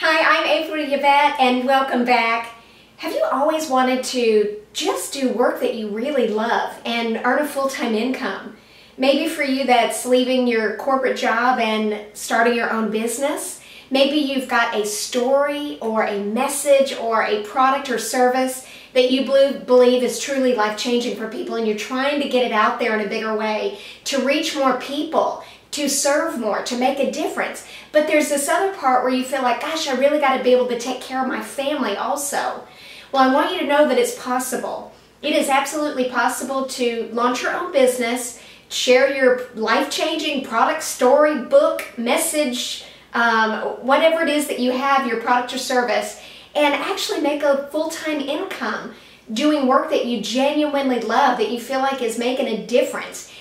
Hi, I'm April Yvette and welcome back. Have you always wanted to just do work that you really love and earn a full-time income? Maybe for you that's leaving your corporate job and starting your own business. Maybe you've got a story or a message or a product or service that you believe is truly life-changing for people, and you're trying to get it out there in a bigger way to reach more people, to serve more, to make a difference. But there's this other part where you feel like, gosh, I really got to be able to take care of my family also. Well, I want you to know that it's possible. It is absolutely possible to launch your own business, share your life-changing product, story, book, message, whatever it is that you have, your product or service, and actually make a full-time income doing work that you genuinely love, that you feel like is making a difference,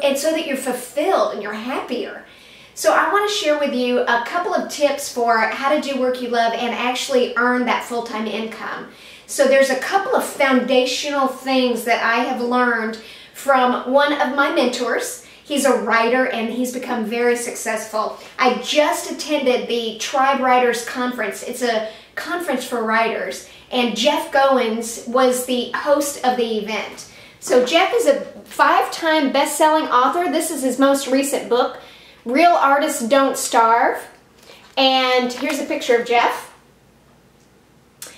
and so that you're fulfilled and you're happier. So I want to share with you a couple of tips for how to do work you love and actually earn that full-time income. So there's a couple of foundational things that I have learned from one of my mentors. He's a writer and he's become very successful. I just attended the Tribe Writers Conference. It's a conference for writers, and Jeff Goins was the host of the event. So Jeff is a 5-time best-selling author. This is his most recent book, Real Artists Don't Starve. And here's a picture of Jeff.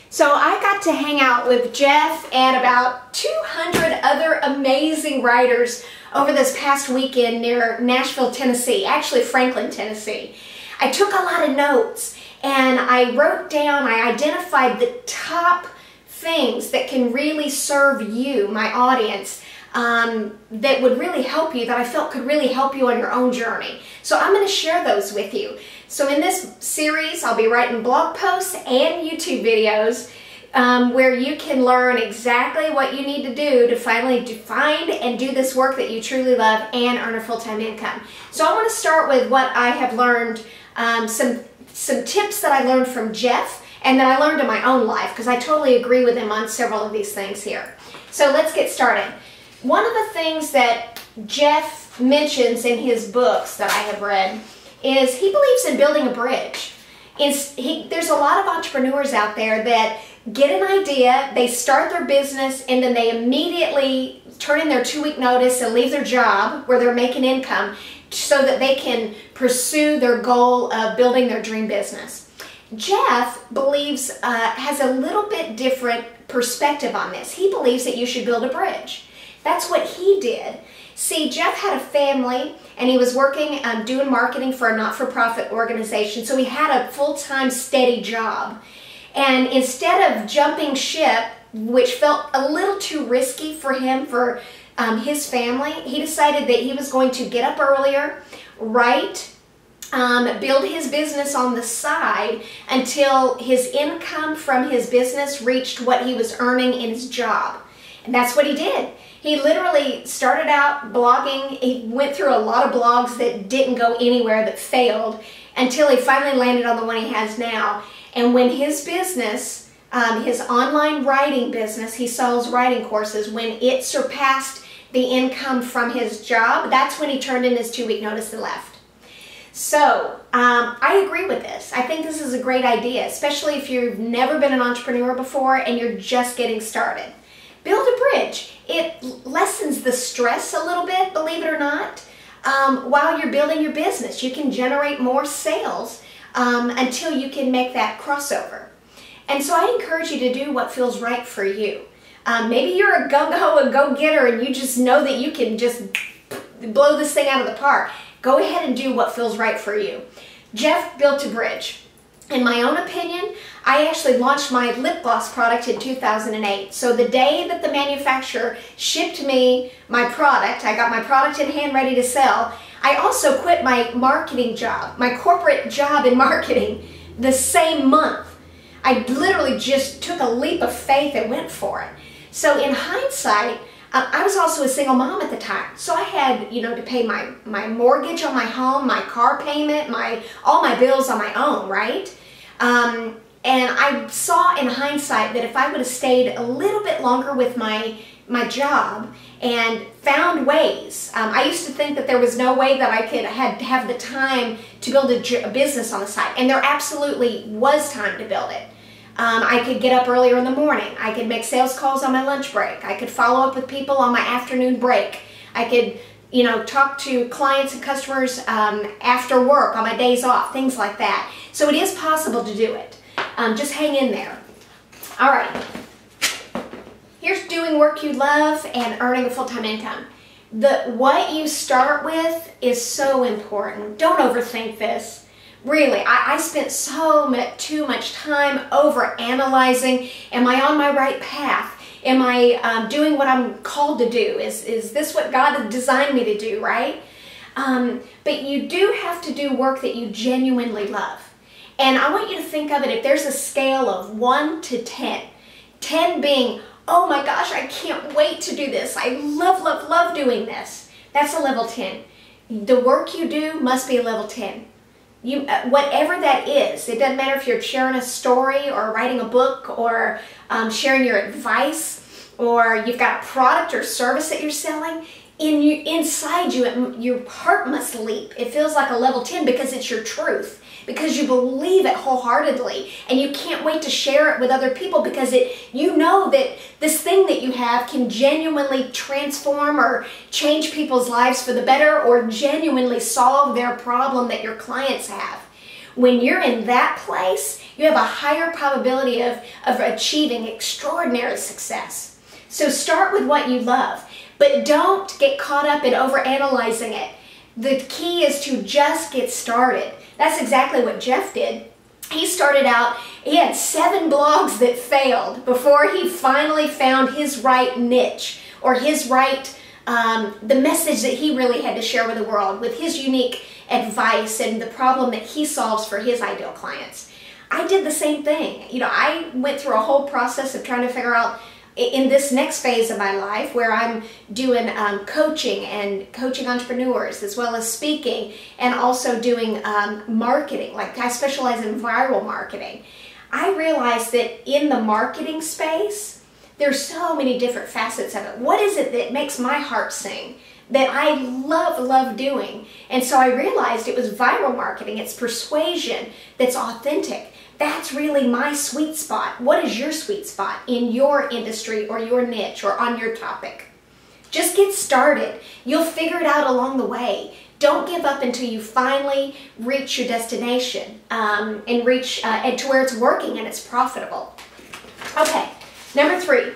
So I got to hang out with Jeff and about 200 other amazing writers over this past weekend near Nashville, Tennessee, actually Franklin, Tennessee. I took a lot of notes and I wrote down, I identified the top things that can really serve you, my audience, that would really help you, that I felt could really help you on your own journey. So I'm going to share those with you. So in this series, I'll be writing blog posts and YouTube videos where you can learn exactly what you need to do to finally find and do this work that you truly love and earn a full-time income. So I want to start with what I have learned, some tips that I learned from Jeff and that I learned in my own life, because I totally agree with him on several of these things here. So let's get started. One of the things that Jeff mentions in his books that I have read is he believes in building a bridge. There's a lot of entrepreneurs out there that get an idea, they start their business, and then they immediately turn in their 2-week notice and leave their job where they're making income so that they can pursue their goal of building their dream business. Jeff believes, has a little bit different perspective on this. He believes that you should build a bridge. That's what he did. See, Jeff had a family and he was working, doing marketing for a not-for-profit organization, so he had a full-time steady job. And instead of jumping ship, which felt a little too risky for him, for his family, he decided that he was going to get up earlier, write, build his business on the side until his income from his business reached what he was earning in his job. And that's what he did. He literally started out blogging. He went through a lot of blogs that didn't go anywhere, that failed, until he finally landed on the one he has now. And when his business, his online writing business, he sells writing courses, when it surpassed the income from his job, that's when he turned in his 2-week notice and left. So I agree with this. I think this is a great idea, especially if you've never been an entrepreneur before and you're just getting started. Build a bridge. It lessens the stress a little bit, believe it or not, while you're building your business. You can generate more sales until you can make that crossover. And so I encourage you to do what feels right for you. Maybe you're a go-getter and you just know that you can just blow this thing out of the park. Go ahead and do what feels right for you. Jeff built a bridge. In my own opinion, I actually launched my lip gloss product in 2008. So the day that the manufacturer shipped me my product, I got my product in hand ready to sell, I also quit my marketing job, my corporate job in marketing, the same month. I literally just took a leap of faith and went for it. So in hindsight, I was also a single mom at the time. So I had, to pay my mortgage on my home, my car payment, all my bills on my own, right? And I saw in hindsight that if I would have stayed a little bit longer with my my job and found ways. I used to think that there was no way that I could have the time to build a business on the side, and there absolutely was time to build it. I could get up earlier in the morning. I could make sales calls on my lunch break. I could follow up with people on my afternoon break. I could, you know, talk to clients and customers after work on my days off, things like that. So it is possible to do it. Just hang in there. All right. Here's doing work you love and earning a full-time income. What you start with is so important. Don't overthink this. Really, I spent too much time over analyzing. Am I on my right path? Am I doing what I'm called to do? Is this what God has designed me to do, right? But you do have to do work that you genuinely love. And I want you to think of it, if there's a scale of 1 to 10, 10 being, oh my gosh, I can't wait to do this. I love, love, love doing this. That's a level 10. The work you do must be a level 10. Whatever that is, it doesn't matter if you're sharing a story or writing a book or sharing your advice, or you've got a product or service that you're selling. Inside you, your heart must leap. It feels like a level 10 because it's your truth, because you believe it wholeheartedly, and you can't wait to share it with other people because you know that this thing that you have can genuinely transform or change people's lives for the better, or genuinely solve their problem that your clients have. When you're in that place, you have a higher probability of achieving extraordinary success. So start with what you love, but don't get caught up in overanalyzing it. The key is to just get started. That's exactly what Jeff did. He started out, he had 7 blogs that failed before he finally found his right niche, or his right, the message that he really had to share with the world, with his unique advice and the problem that he solves for his ideal clients. I did the same thing. You know, I went through a whole process of trying to figure out, in this next phase of my life where I'm doing coaching and coaching entrepreneurs, as well as speaking, and also doing marketing. Like, I specialize in viral marketing. I realized that in the marketing space, there's so many different facets of it. What is it that makes my heart sing, that I love doing? And so I realized it was viral marketing. It's persuasion that's authentic. That's really my sweet spot. What is your sweet spot in your industry or your niche or on your topic? Just get started. You'll figure it out along the way. Don't give up until you finally reach your destination and reach to where it's working and it's profitable. Okay, number 3.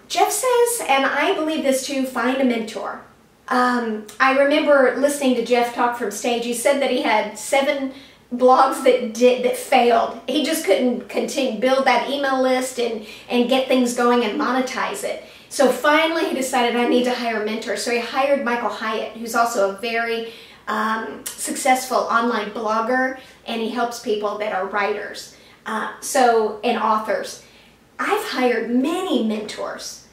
Jeff says, and I believe this too, find a mentor. I remember listening to Jeff talk from stage. He said that he had 7 blogs that failed. He just couldn't build that email list and get things going and monetize it. So finally he decided, I need to hire a mentor. So he hired Michael Hyatt, who's also a very successful online blogger, and he helps people that are writers and authors. I've hired many mentors.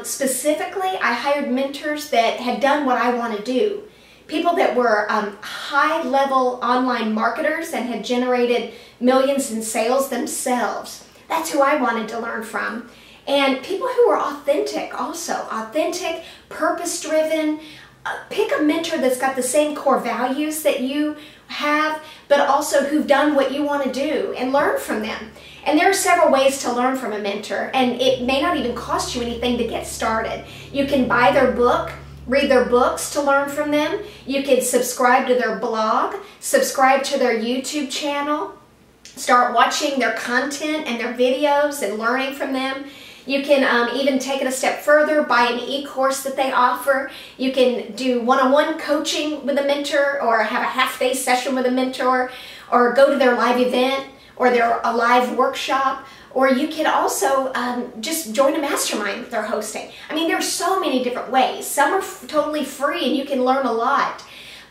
Specifically, I hired mentors that had done what I want to do. People that were high-level online marketers and had generated millions in sales themselves. That's who I wanted to learn from. And people who were authentic also. Authentic, purpose-driven. Pick a mentor that's got the same core values that you have, but also who've done what you want to do, and learn from them. And there are several ways to learn from a mentor, and it may not even cost you anything to get started. You can buy their book, read their books to learn from them. You can subscribe to their blog, subscribe to their YouTube channel, start watching their content and their videos and learning from them. You can even take it a step further, buy an e-course that they offer. You can do one-on-one coaching with a mentor, or have a half-day session with a mentor, or go to their live event or a live workshop. Or you can also just join a mastermind that they're hosting. I mean, there's so many different ways. Some are totally free and you can learn a lot.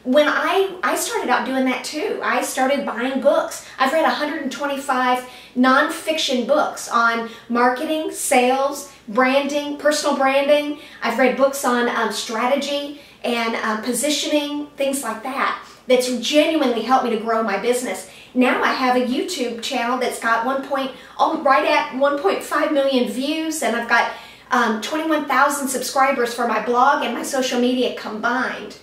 When I started out doing that too. I started buying books. I've read 125 nonfiction books on marketing, sales, branding, personal branding. I've read books on strategy and positioning, things like that. That's genuinely helped me to grow my business. Now I have a YouTube channel that's got right at 1.5 million views, and I've got 21,000 subscribers for my blog and my social media combined.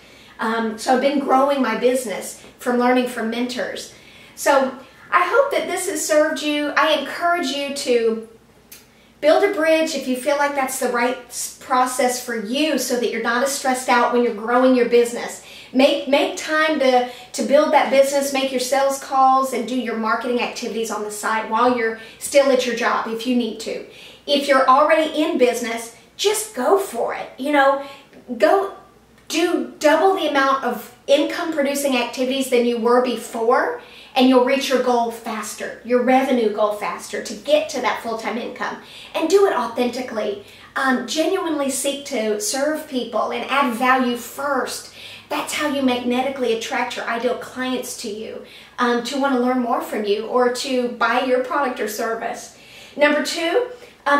So I've been growing my business from learning from mentors. So I hope that this has served you. I encourage you to build a bridge if you feel like that's the right process for you, so that you're not as stressed out when you're growing your business. Make time to build that business, make your sales calls, and do your marketing activities on the side while you're still at your job if you need to. If you're already in business, just go for it. You know, go do double the amount of income producing activities than you were before, and you'll reach your goal faster, your revenue goal faster, to get to that full-time income. And do it authentically. Genuinely seek to serve people and add value first. That's how you magnetically attract your ideal clients to you, to want to learn more from you or to buy your product or service. Number two,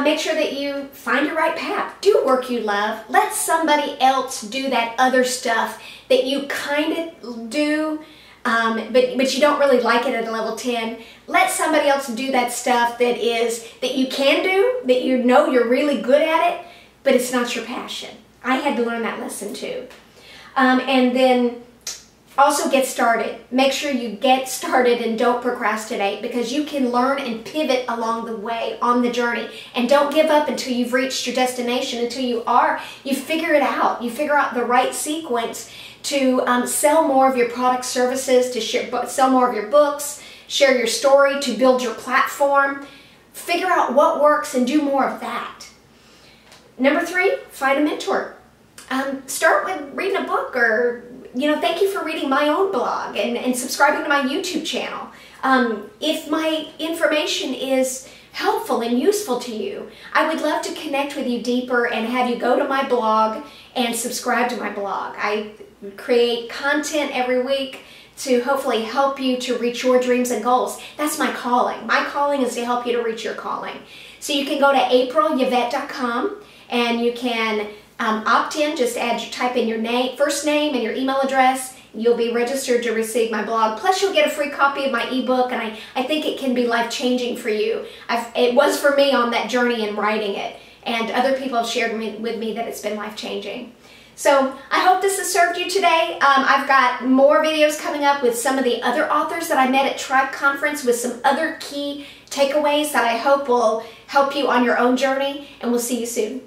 make sure that you find your right path. Do work you love. Let somebody else do that other stuff that you kind of do, but you don't really like it at a level 10. Let somebody else do that stuff that you can do, that you know you're really good at it, but it's not your passion. I had to learn that lesson too. And then also get started. Make sure you get started and don't procrastinate, because you can learn and pivot along the way on the journey. And don't give up until you've reached your destination, until you figure it out. You figure out the right sequence to sell more of your products, services, to sell more of your books, share your story, to build your platform. Figure out what works and do more of that. Number three, find a mentor. Start with reading a book, or, thank you for reading my own blog and subscribing to my YouTube channel. If my information is helpful and useful to you, I would love to connect with you deeper and have you go to my blog and subscribe to my blog. I create content every week to hopefully help you to reach your dreams and goals. That's my calling. My calling is to help you to reach your calling. So you can go to aprilyvette.com and you can opt in. Just type in your first name and your email address. You'll be registered to receive my blog. Plus you'll get a free copy of my ebook, and I think it can be life-changing for you. It was for me on that journey in writing it, and other people have shared with me that it's been life-changing. So I hope this has served you today. I've got more videos coming up with some of the other authors that I met at Tribe Conference, with some other key takeaways that I hope will help you on your own journey, and we'll see you soon.